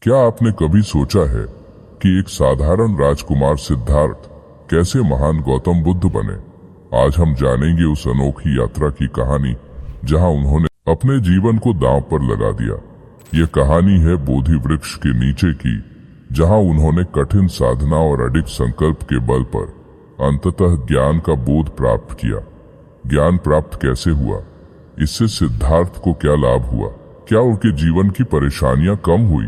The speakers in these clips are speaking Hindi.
क्या आपने कभी सोचा है कि एक साधारण राजकुमार सिद्धार्थ कैसे महान गौतम बुद्ध बने? आज हम जानेंगे उस अनोखी यात्रा की कहानी जहां उन्होंने अपने जीवन को दांव पर लगा दिया। ये कहानी है बोधि वृक्ष के नीचे की, जहां उन्होंने कठिन साधना और अडिग संकल्प के बल पर अंततः ज्ञान का बोध प्राप्त किया। ज्ञान प्राप्त कैसे हुआ? इससे सिद्धार्थ को क्या लाभ हुआ? क्या उनके जीवन की परेशानियां कम हुई?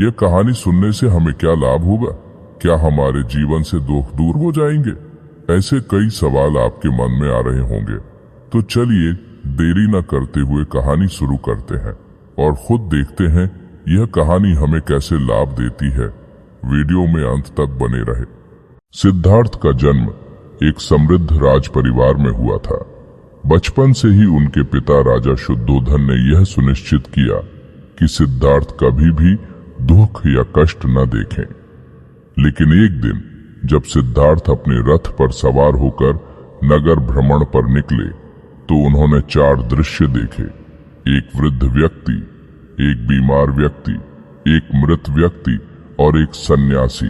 यह कहानी सुनने से हमें क्या लाभ होगा? क्या हमारे जीवन से दुख दूर हो जाएंगे? ऐसे कई सवाल आपके मन में आ रहे होंगे। तो चलिए देरी न करते हुए कहानी शुरू करते हैं और खुद देखते हैं यह कहानी हमें कैसे लाभ देती है। वीडियो में अंत तक बने रहे। सिद्धार्थ का जन्म एक समृद्ध राज परिवार में हुआ था। बचपन से ही उनके पिता राजा शुद्धोधन ने यह सुनिश्चित किया कि सिद्धार्थ कभी भी दुख या कष्ट न देखें। लेकिन एक दिन जब सिद्धार्थ अपने रथ पर सवार होकर नगर भ्रमण पर निकले तो उन्होंने 4 दृश्य देखे। एक वृद्ध व्यक्ति, एक बीमार व्यक्ति, एक मृत व्यक्ति और एक सन्यासी।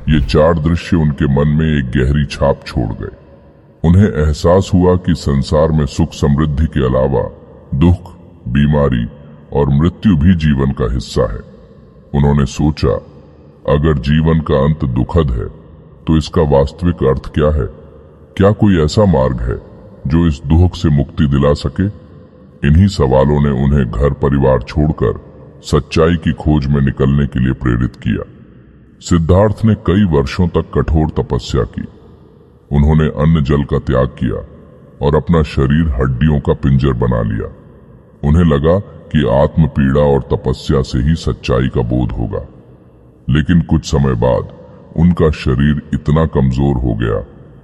ये 4 दृश्य उनके मन में एक गहरी छाप छोड़ गए। उन्हें एहसास हुआ कि संसार में सुख समृद्धि के अलावा दुख, बीमारी और मृत्यु भी जीवन का हिस्सा है। उन्होंने सोचा, अगर जीवन का अंत दुखद है तो इसका वास्तविक अर्थ क्या है? क्या कोई ऐसा मार्ग है जो इस दुख से मुक्ति दिला सके? इन्हीं सवालों ने उन्हें घर परिवार छोड़कर सच्चाई की खोज में निकलने के लिए प्रेरित किया। सिद्धार्थ ने कई वर्षों तक कठोर तपस्या की। उन्होंने अन्न जल का त्याग किया और अपना शरीर हड्डियों का पिंजर बना लिया। उन्हें लगा कि आत्म पीड़ा और तपस्या से ही सच्चाई का बोध होगा। लेकिन कुछ समय बाद उनका शरीर इतना कमजोर हो गया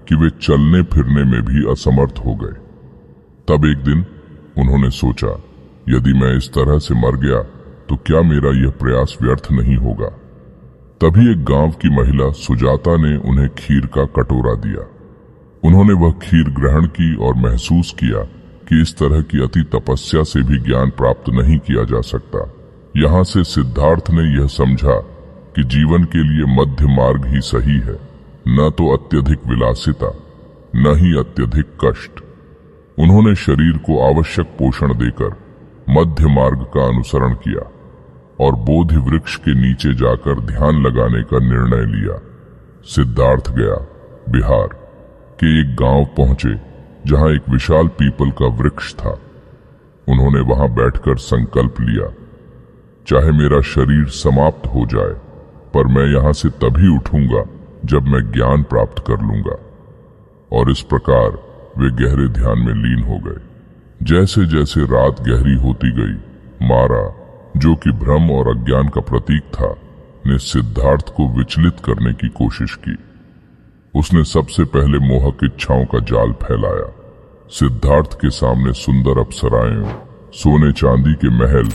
कि वे चलने फिरने में भी असमर्थ हो गए। तब एक दिन उन्होंने सोचा, यदि मैं इस तरह से मर गया तो क्या मेरा यह प्रयास व्यर्थ नहीं होगा? तभी एक गांव की महिला सुजाता ने उन्हें खीर का कटोरा दिया। उन्होंने वह खीर ग्रहण की और महसूस किया कि इस तरह की अति तपस्या से भी ज्ञान प्राप्त नहीं किया जा सकता। यहाँ से सिद्धार्थ ने यह समझा कि जीवन के लिए मध्य मार्ग ही सही है, न तो अत्यधिक विलासिता, न ही अत्यधिक कष्ट। उन्होंने शरीर को आवश्यक पोषण देकर मध्य मार्ग का अनुसरण किया और बोधि वृक्ष के नीचे जाकर ध्यान लगाने का निर्णय लिया। सिद्धार्थ गया बिहार के एक गांव पहुंचे जहां एक विशाल पीपल का वृक्ष था। उन्होंने वहां बैठकर संकल्प लिया, चाहे मेरा शरीर समाप्त हो जाए, पर मैं यहां से तभी उठूंगा जब मैं ज्ञान प्राप्त कर लूंगा। और इस प्रकार वे गहरे ध्यान में लीन हो गए। जैसे जैसे रात गहरी होती गई, मारा, जो कि भ्रम और अज्ञान का प्रतीक था, ने सिद्धार्थ को विचलित करने की कोशिश की। उसने सबसे पहले मोहक इच्छाओं का जाल फैलाया। सिद्धार्थ के सामने सुंदर अप्सराएं, सोने चांदी के महल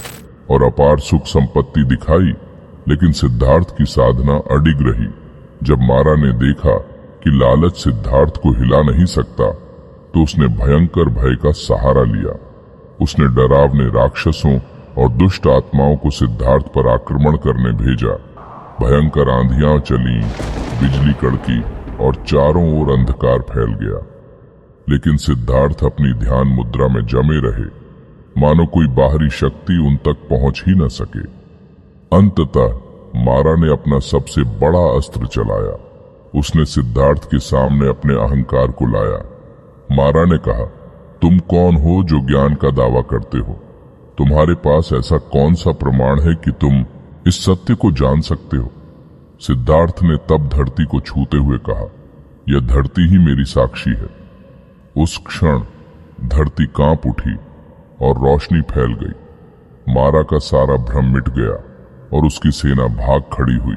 और अपार सुख संपत्ति दिखाई, लेकिन सिद्धार्थ की साधना अडिग रही। जब मारा ने देखा कि लालच सिद्धार्थ को हिला नहीं सकता, तो उसने भयंकर भय का सहारा लिया। उसने डरावने राक्षसों और दुष्ट आत्माओं को सिद्धार्थ पर आक्रमण करने भेजा। भयंकर आंधियां चली, बिजली कड़की और चारों ओर अंधकार फैल गया। लेकिन सिद्धार्थ अपनी ध्यान मुद्रा में जमे रहे, मानो कोई बाहरी शक्ति उन तक पहुंच ही न सके। अंततः मारा ने अपना सबसे बड़ा अस्त्र चलाया। उसने सिद्धार्थ के सामने अपने अहंकार को लाया। मारा ने कहा, तुम कौन हो जो ज्ञान का दावा करते हो? तुम्हारे पास ऐसा कौन सा प्रमाण है कि तुम इस सत्य को जान सकते हो? सिद्धार्थ ने तब धरती को छूते हुए कहा, यह धरती ही मेरी साक्षी है। उस क्षण धरती कांप उठी और रोशनी फैल गई। मारा का सारा भ्रम मिट गया और उसकी सेना भाग खड़ी हुई।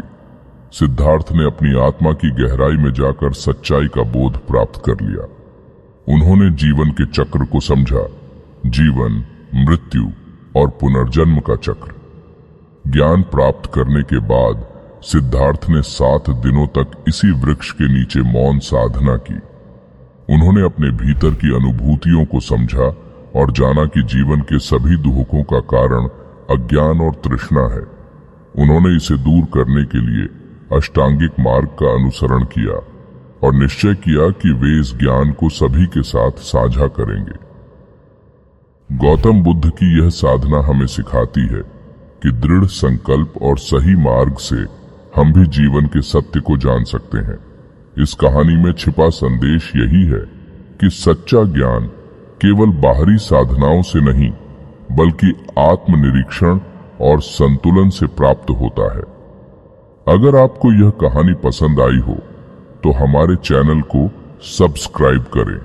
सिद्धार्थ ने अपनी आत्मा की गहराई में जाकर सच्चाई का बोध प्राप्त कर लिया। उन्होंने जीवन के चक्र को समझा, जीवन, मृत्यु और पुनर्जन्म का चक्र। ज्ञान प्राप्त करने के बाद सिद्धार्थ ने 7 दिनों तक इसी वृक्ष के नीचे मौन साधना की। उन्होंने अपने भीतर की अनुभूतियों को समझा और जाना कि जीवन के सभी दुखों का कारण अज्ञान और तृष्णा है। उन्होंने इसे दूर करने के लिए अष्टांगिक मार्ग का अनुसरण किया और निश्चय किया कि वे इस ज्ञान को सभी के साथ साझा करेंगे। गौतम बुद्ध की यह साधना हमें सिखाती है कि दृढ़ संकल्प और सही मार्ग से हम भी जीवन के सत्य को जान सकते हैं। इस कहानी में छिपा संदेश यही है कि सच्चा ज्ञान केवल बाहरी साधनाओं से नहीं बल्कि आत्मनिरीक्षण और संतुलन से प्राप्त होता है। अगर आपको यह कहानी पसंद आई हो तो हमारे चैनल को सब्सक्राइब करें